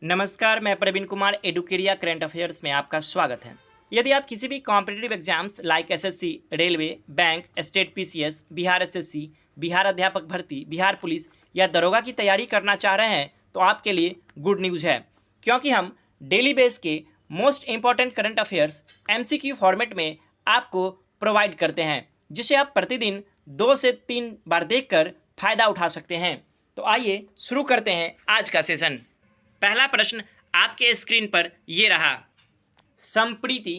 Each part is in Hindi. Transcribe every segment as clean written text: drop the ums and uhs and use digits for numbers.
नमस्कार, मैं प्रवीण कुमार एडुकेरिया करंट अफेयर्स में आपका स्वागत है। यदि आप किसी भी competitive exams like SSC, railway, bank, state PCS, Bihar SSC, Bihar अध्यापक भर्ती, बिहार पुलिस या दरोगा की तैयारी करना चाह रहे हैं तो आपके लिए गुड न्यूज़ है, क्योंकि हम डेली बेस के most important current affairs MCQ format में आपको प्रोवाइड करते हैं, जिसे आप प्रतिदिन 2 से 3 बार देखकर फ़ायदा उठा सकते हैं। तो आइए शुरू करते हैं आज का सेशन। पहला प्रश्न आपके स्क्रीन पर ये रहा। संप्रति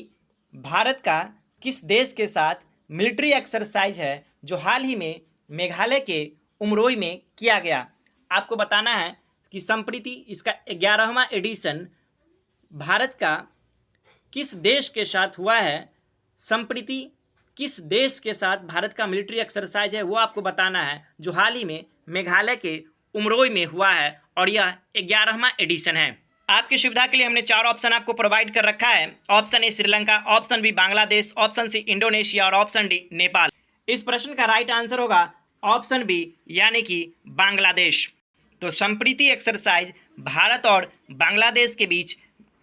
भारत का किस देश के साथ मिलिट्री एक्सरसाइज है जो हाल ही में मेघालय के उमरोई में किया गया? आपको बताना है कि संप्रति इसका 11वां एडिशन भारत का किस देश के साथ हुआ है। संप्रति किस देश के साथ भारत का मिलिट्री एक्सरसाइज है वो आपको बताना है, जो हाल ही में मेघालय के उमरोई में हुआ है और यह 11वां एडिशन है। आपकी सुविधा के लिए हमने 4 ऑप्शन आपको प्रोवाइड कर रखा है। Option A Sri Lanka, option B Bangladesh, option C Indonesia और ऑप्शन डी नेपाल। इस प्रश्न का राइट आंसर होगा ऑप्शन बी यानी कि बांग्लादेश। तो संप्रति एक्सरसाइज भारत और बांग्लादेश के बीच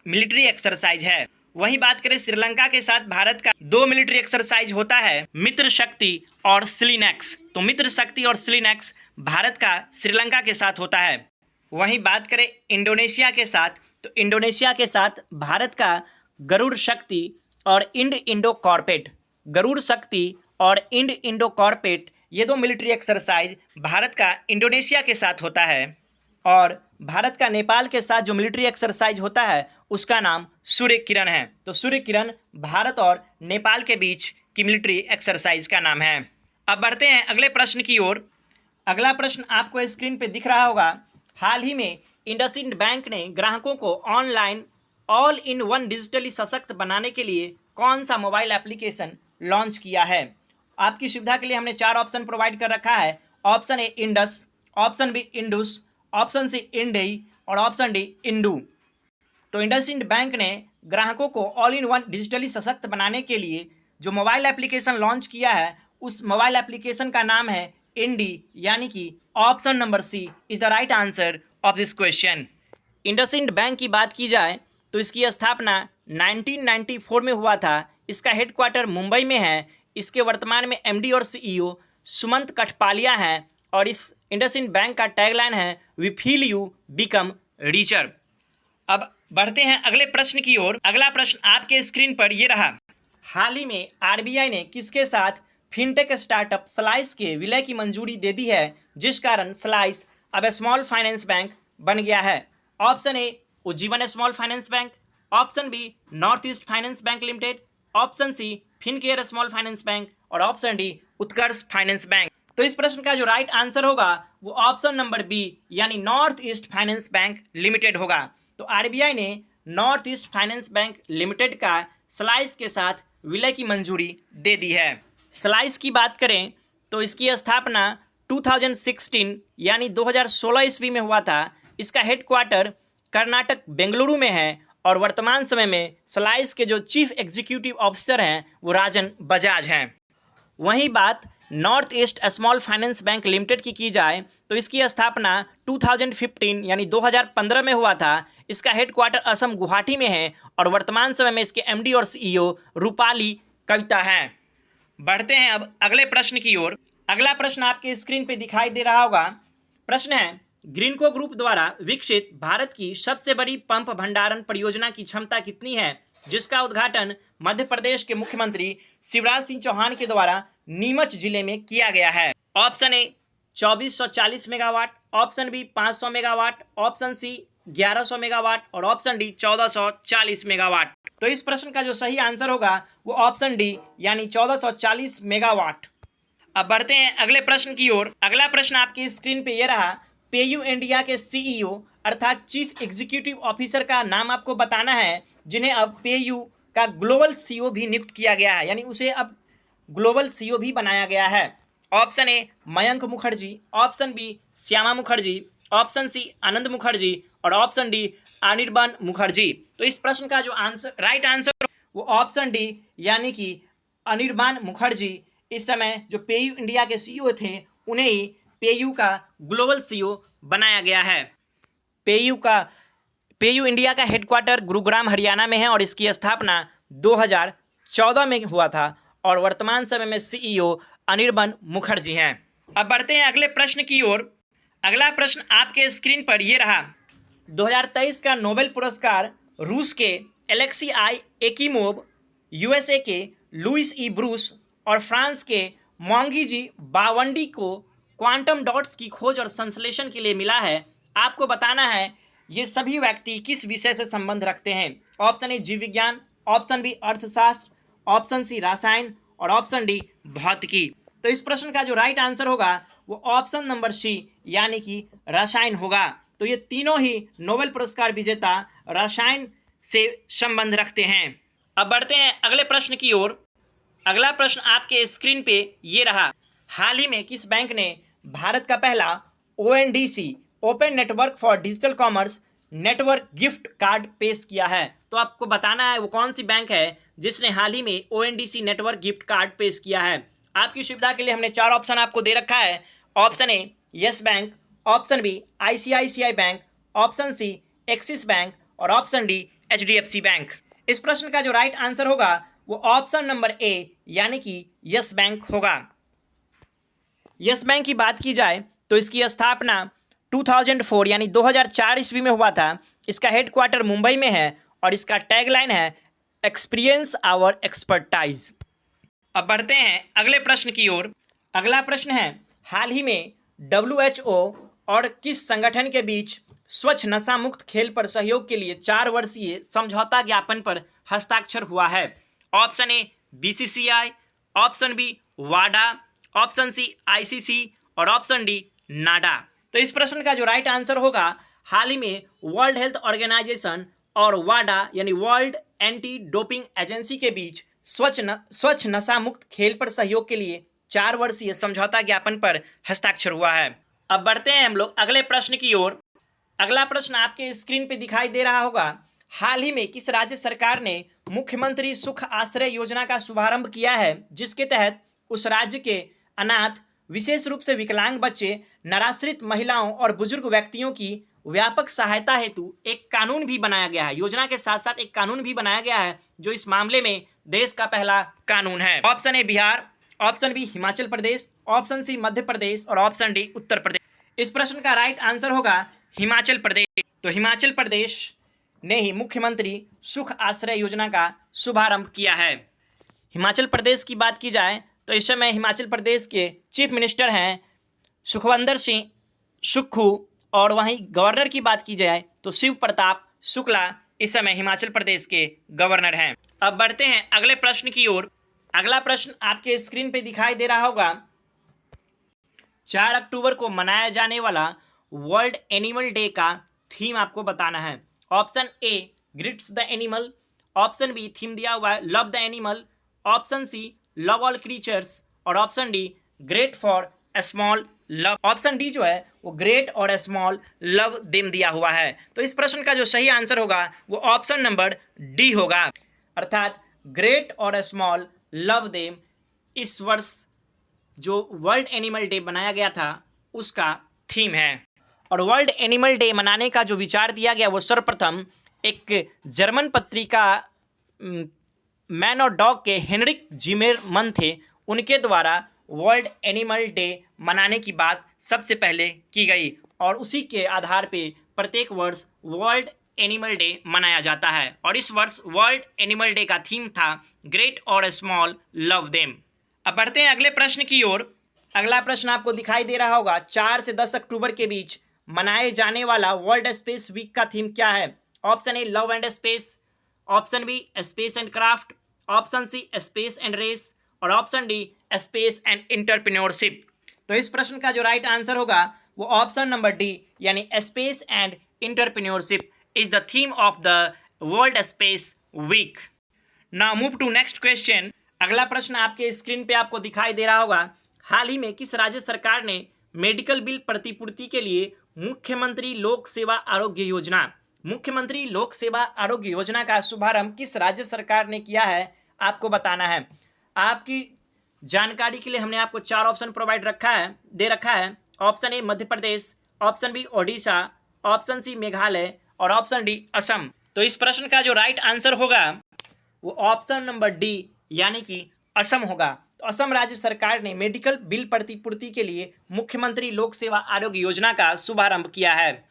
मिलिट्री एक्सरसाइज है। वहीं बात करें श्रीलंका के साथ भारत का 2 मिलिट्री एक्सरसाइज होता है, मित्र शक्ति और सिलिनेक्स। तो मित्र शक्ति और सिलिनेक्स भारत का श्रीलंका के साथ होता है। वहीं बात करें इंडोनेशिया के साथ, तो इंडोनेशिया के साथ भारत का गरुड़ शक्ति और इंड इंडो कॉर्पेट, गरुड़ शक्ति और इंड इंडो कॉर्पेट, ये 2 मिलिट्री एक्सरसाइज भारत का इंडोनेशिया के साथ होता है। और भारत का नेपाल के साथ जो मिलिट्री एक्सरसाइज होता है उसका नाम सूर्य किरण है। तो सूर्य किरण भारत और नेपाल के बीच की मिलिट्री एक्सरसाइज का नाम है। अब बढ़ते हैं अगले प्रश्न की ओर। अगला प्रश्न आपको स्क्रीन पे दिख रहा होगा। हाल ही में इंडसइंड बैंक ने ग्राहकों को online all in one digitally सशक्त बनाने के लिए कौन सा मोबाइल एप्लीकेशन लॉन्च किया है? आपकी सुविधा के लिए हमने 4 ऑप्शन प्रोवाइड कर रखा है। Option A Indus, option B इंडुस, ऑप्शन सी इंडेई और ऑप्शन डी इंडू। तो इंडसइंड बैंक ने ग्राहकों को ऑल इन वन डिजिटली सशक्त बनाने के लिए जो मोबाइल एप्लीकेशन लॉन्च किया है उस मोबाइल एप्लीकेशन का नाम है इंडी, यानी कि option number C is the right answer of this question. IndusInd bank की बात की जाए तो इसकी स्थापना 1994 में हुआ था। इसका हेडक्वार्टर मुंबई में है। इसके वर्तमान में एमडी और सीईओ सुमंत कठपालिया हैं और इस इंडसइंड बैंक का टैगलाइन है we feel you become richer. अब बढ़ते हैं अगले प्रश्न की ओर। अगला प्रश्न आपके स्क्रीन पर ये रहा। हाल ही में आरबीआई ने किसके साथ फिनटेक स्टार्टअप स्लाइस के विलय की मंजूरी दे दी है, जिस कारण स्लाइस अब स्मॉल फाइनेंस बैंक बन गया है? Option A Ujjivan small finance bank, option B north east finance bank limited, option C Fincare small finance bank और option D Utkarsh finance bank. तो इस प्रश्न का जो राइट आंसर होगा वो ऑप्शन नंबर बी यानी north east finance bank limited होगा। तो आरबीआई ने north east finance bank limited का स्लाइस के साथ विलय की मंजूरी दे दी है। स्लाइस की बात करें तो इसकी स्थापना 2016 यानी 2016 ईस्वी में हुआ था। इसका हेडक्वार्टर कर्नाटक बेंगलुरु में है और वर्तमान समय में स्लाइस के जो चीफ एग्जीक्यूटिव ऑफिसर हैं वो राजन बजाज हैं। वहीं बात north east small finance bank limited की जाए तो इसकी स्थापना 2015 यानी 2015 में हुआ था। इसका हेडक्वार्टर असम गुवाहाटी में है और वर्तमान समय में इसके एमडी और सीईओ रूपाली कविता हैं। बढ़ते हैं अब अगले प्रश्न की ओर। अगला प्रश्न आपके स्क्रीन पे दिखाई दे रहा होगा। प्रश्न है ग्रीनको ग्रुप द्वारा विकसित भारत की सबसे बड़ी पंप भंडारण परियोजना की क्षमता कितनी है, जिसका उद्घाटन मध्य प्रदेश के मुख्यमंत्री शिवराज सिंह चौहान के द्वारा नीमच जिले में किया गया है? Option A 2440 megawatt, option B 500 megawatt, option C 1100 megawatt और ऑप्शन डी 1440 मेगावाट। तो इस प्रश्न का जो सही आंसर होगा वो ऑप्शन डी यानी 1440 मेगावाट। अब बढ़ते हैं अगले प्रश्न की ओर। अगला प्रश्न आपकी स्क्रीन पे ये रहा। पेयू इंडिया के सीईओ अर्थात चीफ एग्जीक्यूटिव ऑफिसर का नाम आपको बताना है, जिन्हें अब पेयू का ग्लोबल सीईओ भी नियुक्त किया गया है, यानी उसे अब ग्लोबल सीईओ भी बनाया गया है। Option A Mayank Mukherjee, option B Shyama Mukherjee, option C Anand Mukherjee और ऑप्शन डी अनिर्बान मुखर्जी। तो इस प्रश्न का जो आंसर राइट आंसर वो ऑप्शन डी यानी कि अनिर्बान मुखर्जी इस समय जो पेयू इंडिया के सीईओ थे उन्हें ही पेयू का ग्लोबल सीईओ बनाया गया है। पेयू पेयू इंडिया का हेडक्वार्टर गुरुग्राम हरियाणा में है और इसकी स्थापना 2014 में हुआ था और वर्तमान समय में सीईओ अनिर्बन मुखर्जी हैं। अब बढ़ते हैं अगले प्रश्न की ओर। अगला प्रश्न आपके स्क्रीन पर ये रहा। 2023 का नोबेल पुरस्कार रूस के एलेक्सी आई एकीमोव, यूएसए के लुइस ई ब्रूस और फ्रांस के मोंगी जी बावंडी को क्वांटम डॉट्स की खोज और संश्लेषण के लिए मिला है। आपको बताना है ये सभी व्यक्ति किस विषय से संबंध रखते हैं। ऑप्शन ए जीव विज्ञान, ऑप्शन बी अर्थशास्त्र, ऑप्शन सी रसायन और ऑप्शन डी भौतिकी। तो इस प्रश्न का जो राइट आंसर होगा वो ऑप्शन नंबर सी यानी कि रसायन होगा। तो ये तीनों ही नोबेल पुरस्कार विजेता रसायन से संबंध रखते हैं। अब बढ़ते हैं अगले प्रश्न की ओर। अगला प्रश्न आपके स्क्रीन पे ये रहा। हाल ही में किस बैंक ने भारत का पहला ONDC open network for digital commerce network gift card पेश किया है? तो आपको बताना है वो कौन सी बैंक है जिसने हाल ही में ONDC नेटवर्क गिफ्ट कार्ड पेश किया है। आपकी सुविधा के लिए हमने 4 ऑप्शन आपको दे रखा है। Option A Yes bank, option B ICICI bank, option C Axis bank और ऑप्शन डी HDFC बैंक। इस प्रश्न का जो राइट आंसर होगा वो ऑप्शन नंबर ए यानी कि यस बैंक होगा। यस बैंक की बात की जाए तो इसकी स्थापना 2004 यानी 2004 ईस्वी में हुआ था। इसका हेडक्वार्टर मुंबई में है और इसका टैगलाइन है एक्सपीरियंस आवर एक्सपर्टाइज। अब बढ़ते हैं अगले प्रश्न की ओर। अगला प्रश्न है हाल ही में WHO और किस संगठन के बीच स्वच्छ नशा मुक्त खेल पर सहयोग के लिए 4 वर्षीय समझौता ज्ञापन पर हस्ताक्षर हुआ है? Option A BCCI, option B वाडा, ऑप्शन सी ICC और ऑप्शन डी नाडा। तो इस प्रश्न का जो राइट आंसर होगा हाल ही में वर्ल्ड हेल्थ ऑर्गेनाइजेशन और वाडा यानी वर्ल्ड एंटी डोपिंग एजेंसी के बीच स्वच्छ नशा मुक्त खेल पर सहयोग के लिए 4 वर्षीय समझौता ज्ञापन पर हस्ताक्षर हुआ है। अब बढ़ते हैं हम लोग अगले प्रश्न की ओर। अगला प्रश्न आपके स्क्रीन पे दिखाई दे रहा होगा। हाल ही में किस राज्य सरकार ने मुख्यमंत्री सुख आश्रय योजना का शुभारंभ किया है, जिसके तहत उस राज्य के अनाथ, विशेष रूप से विकलांग बच्चे, निराश्रित महिलाओं और बुजुर्ग व्यक्तियों की व्यापक सहायता हेतु एक कानून भी बनाया गया है। योजना के साथ साथ एक कानून भी बनाया गया है जो इस मामले में देश का पहला कानून है। Option A Bihar, option B Himachal Pradesh, option C Madhya Pradesh और ऑप्शन डी उत्तर प्रदेश। इस प्रश्न का राइट आंसर होगा हिमाचल प्रदेश। तो हिमाचल प्रदेश ने ही मुख्यमंत्री सुख आश्रय योजना का शुभारंभ किया है। हिमाचल प्रदेश की बात की जाए तो इस समय हिमाचल प्रदेश के चीफ मिनिस्टर हैं सुखविंदर सिंह सुक्खू और वहीं गवर्नर की बात की जाए तो शिव प्रताप शुक्ला इस समय हिमाचल प्रदेश के गवर्नर हैं। अब बढ़ते हैं अगले प्रश्न की ओर। अगला प्रश्न आपके स्क्रीन पे दिखाई दे रहा होगा। 4 अक्टूबर को मनाया जाने वाला वर्ल्ड एनिमल डे का थीम आपको बताना है। Option A greets the animal, option B theme दिया हुआ है love the animal, option C love all creatures और option D great for small love. Option D जो है वो ग्रेट और स्मॉल लव देम दिया हुआ है। तो इस प्रश्न का जो सही आंसर होगा वो ऑप्शन नंबर डी होगा, अर्थात ग्रेट और स्मॉल लव देम इस वर्ष जो वर्ल्ड एनिमल डे बनाया गया था उसका थीम है। और वर्ल्ड एनिमल डे मनाने का जो विचार दिया गया वो सर्वप्रथम एक जर्मन पत्रिका मैन और डॉग के हेनरिक जिमेरमन थे, उनके द्वारा वर्ल्ड एनिमल डे मनाने की बात सबसे पहले की गई और उसी के आधार पे प्रत्येक वर्ष वर्ल्ड एनिमल डे मनाया जाता है। और इस वर्ष वर्ल्ड एनिमल डे का थीम था ग्रेट और स्मॉल लव देम। अब बढ़ते हैं अगले प्रश्न की ओर। अगला प्रश्न आपको दिखाई दे रहा होगा 4 से 10 अक्टूबर के बीच मनाए जाने वाला वर्ल्ड स्पेस वीक का थीम क्या है? Option A love and space, option B space and craft, option C space and race और option D space and entrepreneurship. तो इस प्रश्न का जो राइट आंसर होगा वो ऑप्शन नंबर डी यानी space and entrepreneurship is the theme of the world space week. Now move to next question. अगला प्रश्न आपके स्क्रीन पे आपको दिखाई दे रहा होगा। हाल ही में किस राज्य सरकार ने मेडिकल बिल प्रतिपूर्ति के लिए मुख्यमंत्री लोक सेवा आरोग्य योजना का शुभारंभ किस राज्य सरकार ने किया है आपको बताना है। आपकी जानकारी के लिए हमने आपको 4 ऑप्शन दे रखा है। Option A Madhya Pradesh, option B Odisha, option C Meghalaya और ऑप्शन डी असम। तो इस प्रश्न का जो राइट आंसर होगा वो ऑप्शन नंबर डी यानी कि असम होगा। तो असम राज्य सरकार ने मेडिकल बिल प्रतिपूर्ति के लिए मुख्यमंत्री लोक सेवा आरोग्य योजना का शुभारंभ किया है।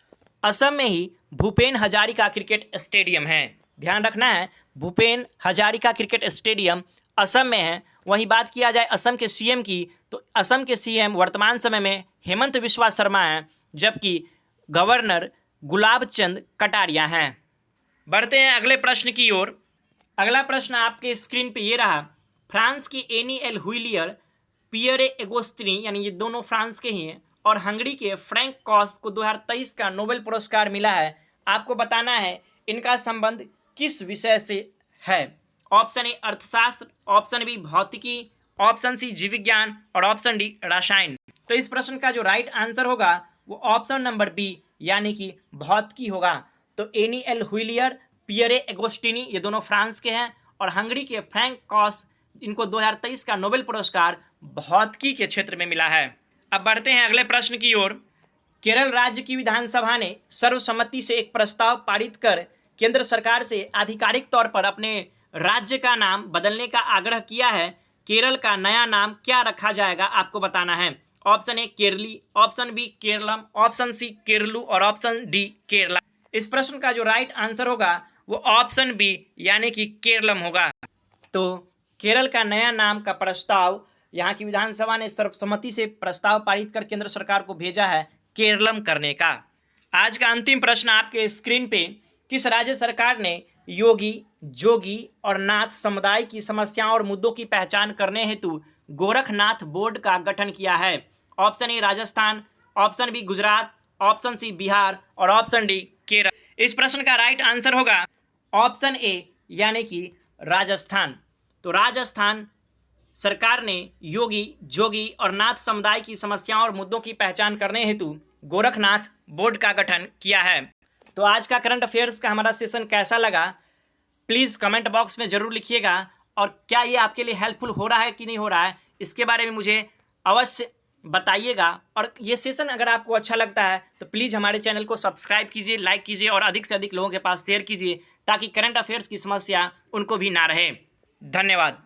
असम में ही भूपेन हजारिका क्रिकेट स्टेडियम है, ध्यान रखना है, भूपेन हजारिका क्रिकेट स्टेडियम असम में है। वहीं बात किया जाए असम के सीएम की, तो असम के सीएम वर्तमान समय में हेमंत बिस्वा शर्मा हैं, जबकि गवर्नर गुलाब चंद कटारिया हैं। बढ़ते हैं अगले प्रश्न की ओर। अगला प्रश्न आपके स्क्रीन पे ये रहा। फ्रांस की एनी एल हुइलियर, पियरे एगोस्टिनी, यानी ये दोनों फ्रांस के ही हैं, और हंगरी के फ्रैंक कॉस्ट को 2023 का नोबेल पुरस्कार मिला है। आपको बताना है इनका संबंध किस विषय से है। ऑप्शन ए अर्थशास्त्र, ऑप्शन बी भौतिकी, ऑप्शन सी जीव विज्ञान और ऑप्शन डी रसायन। तो इस प्रश्न का जो राइट आंसर होगा वो ऑप्शन नंबर बी यानी कि भौतिकी होगा। तो एनी एल हुइलियर, पियरे एगोस्टिनी, ये दोनों फ्रांस के हैं, और हंगरी के फ्रैंक कॉस्ट, इनको 2023 का नोबेल पुरस्कार भौतिकी के क्षेत्र में मिला है। अब बढ़ते हैं अगले प्रश्न की ओर। केरल राज्य की विधानसभा ने सर्वसम्मति से एक प्रस्ताव पारित कर केंद्र सरकार से आधिकारिक तौर पर अपने राज्य का नाम बदलने का आग्रह किया है। केरल का नया नाम क्या रखा जाएगा आपको बताना है। ऑप्शन ए केरली, option B Keralam, option C केरलू और ऑप्शन डी केरला। इस प्रश्न का जो राइट आंसर होगा वो ऑप्शन बी यानी कि केरलम होगा। तो केरल का नया नाम का प्रस्ताव यहाँ की विधानसभा ने सर्वसम्मति से प्रस्ताव पारित कर केंद्र सरकार को भेजा है केरलम करने का। आज का अंतिम प्रश्न आपके स्क्रीन पे। किस राज्य सरकार ने योगी, जोगी और नाथ समुदाय की समस्याओं और मुद्दों की पहचान करने हेतु गोरखनाथ बोर्ड का गठन किया है। Option A Rajasthan, option B Gujarat, option C Bihar और ऑप्शन डी केरल। इस प्रश्न का राइट आंसर होगा ऑप्शन ए यानी कि राजस्थान। तो राजस्थान सरकार ने योगी, जोगी और नाथ समुदाय की समस्याओं और मुद्दों की पहचान करने हेतु गोरखनाथ बोर्ड का गठन किया है। तो आज का करंट अफेयर्स का हमारा सेशन कैसा लगा प्लीज़ कमेंट बॉक्स में ज़रूर लिखिएगा, और क्या ये आपके लिए हेल्पफुल हो रहा है कि नहीं हो रहा है इसके बारे में मुझे अवश्य बताइएगा। और ये सेशन अगर आपको अच्छा लगता है तो प्लीज़ हमारे चैनल को सब्सक्राइब कीजिए, लाइक कीजिए और अधिक से अधिक लोगों के पास शेयर कीजिए, ताकि करंट अफेयर्स की समस्या उनको भी ना रहे। धन्यवाद।